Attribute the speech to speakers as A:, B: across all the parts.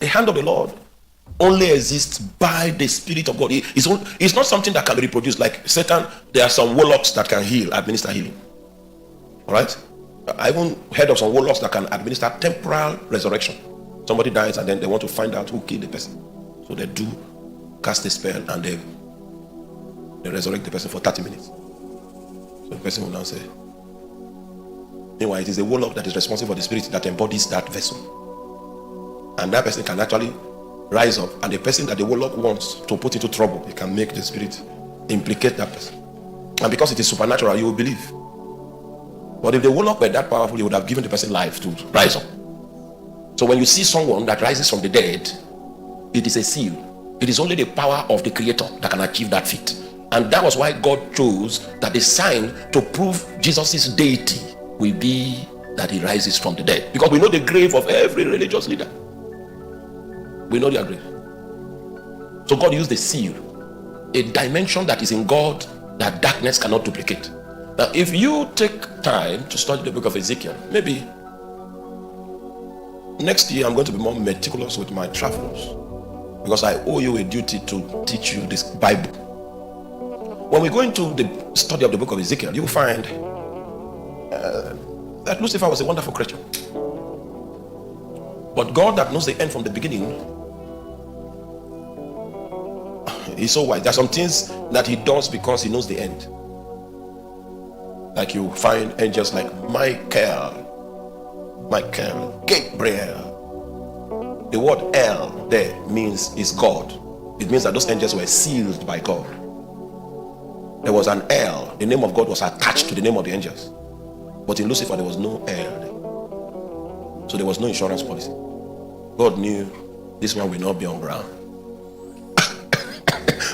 A: The hand of the Lord only exists by the Spirit of God. It's not something that can be reproduced. Like Satan, there are some warlocks that can administer healing. All right? I even heard of some warlocks that can administer temporal resurrection. Somebody dies and then they want to find out who killed the person. So they do cast a spell and they resurrect the person for 30 minutes. So the person will now say, meanwhile, it is a warlock that is responsible for the spirit that embodies that vessel. And that person can actually rise up, and the person that the warlock wants to put into trouble, he can make the spirit implicate that person. And because it is supernatural, you will believe. But if the warlock were that powerful, he would have given the person life to rise up. So when you see someone that rises from the dead, it is a seal. It is only the power of the Creator that can achieve that feat. And that was why God chose that the sign to prove Jesus' deity will be that he rises from the dead. Because we know the grave of every religious leader. We know their grave. So God used the seal, a dimension that is in God that darkness cannot duplicate. Now, if you take time to study the book of Ezekiel, maybe next year I'm going to be more meticulous with my travels, because I owe you a duty to teach you this Bible. When we go into the study of the book of Ezekiel, you will find that Lucifer was a wonderful creature. But God that knows the end from the beginning, he's so wise. There are some things that he does because he knows the end. Like you find angels like Michael, Gabriel. The word El there means is God. It means that those angels were sealed by God. There was an El. The name of God was attached to the name of the angels. But in Lucifer, there was no El. So there was no insurance policy. God knew this one will not be on ground.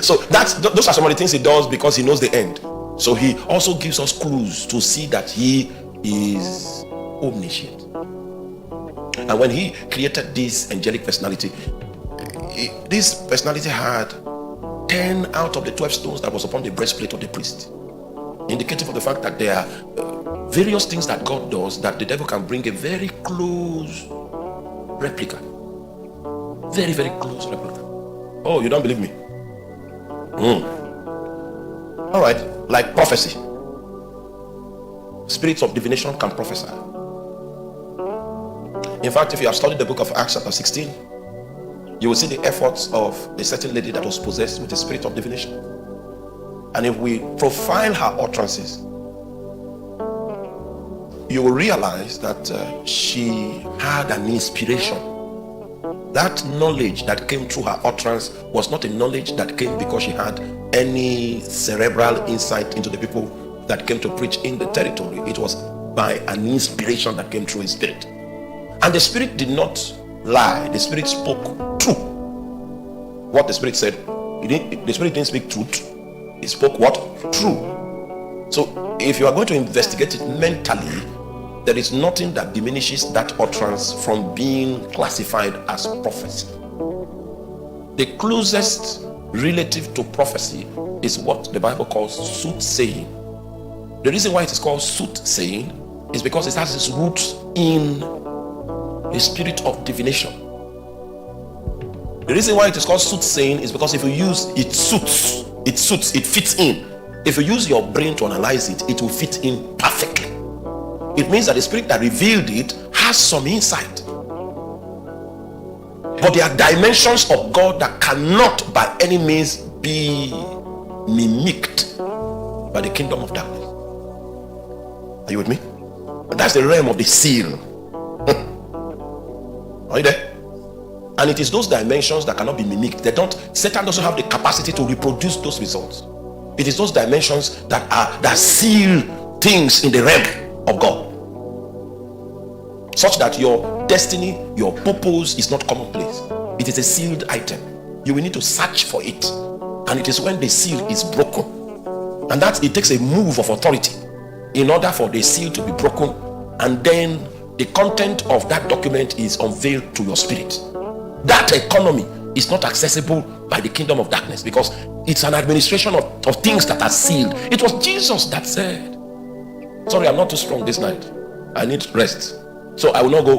A: So those are some of the things he does because he knows the end. So he also gives us clues to see that he is omniscient. And when he created this angelic personality, this personality had 10 out of the 12 stones that was upon the breastplate of the priest, indicative of the fact that there are various things that God does that the devil can bring a very close replica. Very, very close replica. Oh, you don't believe me? All right, like prophecy. Spirits of divination can prophesy. In fact, if you have studied the book of Acts chapter 16, you will see the efforts of a certain lady that was possessed with the spirit of divination. And if we profile her utterances, you will realize that she had an inspiration. That knowledge that came through her utterance was not a knowledge that came because she had any cerebral insight into the people that came to preach in the territory. It was by an inspiration that came through his spirit. And the spirit did not lie. The spirit spoke truth. What the spirit said, the spirit didn't speak truth. He spoke what? True. So if you are going to investigate it mentally, there is nothing that diminishes that utterance from being classified as prophecy. The closest relative to prophecy is what the Bible calls soothsaying. The reason why it is called soothsaying is because it has its roots in the spirit of divination. The reason why it is called soothsaying is because if you use it, it fits in. If you use your brain to analyze it, it will fit in perfectly. It means that the spirit that revealed it has some insight. But there are dimensions of God that cannot by any means be mimicked by the kingdom of darkness. Are you with me? That's the realm of the seal. Are you there? And it is those dimensions that cannot be mimicked. Satan doesn't have the capacity to reproduce those results. It is those dimensions that seal things in the realm of God, such that your destiny, your purpose is not commonplace. It is a sealed item. You will need to search for it. And it is when the seal is broken. And that it takes a move of authority in order for the seal to be broken. And then the content of that document is unveiled to your spirit. That economy is not accessible by the kingdom of darkness because it's an administration of things that are sealed. It was Jesus that said, sorry, I'm not too strong this night. I need rest. So I will not go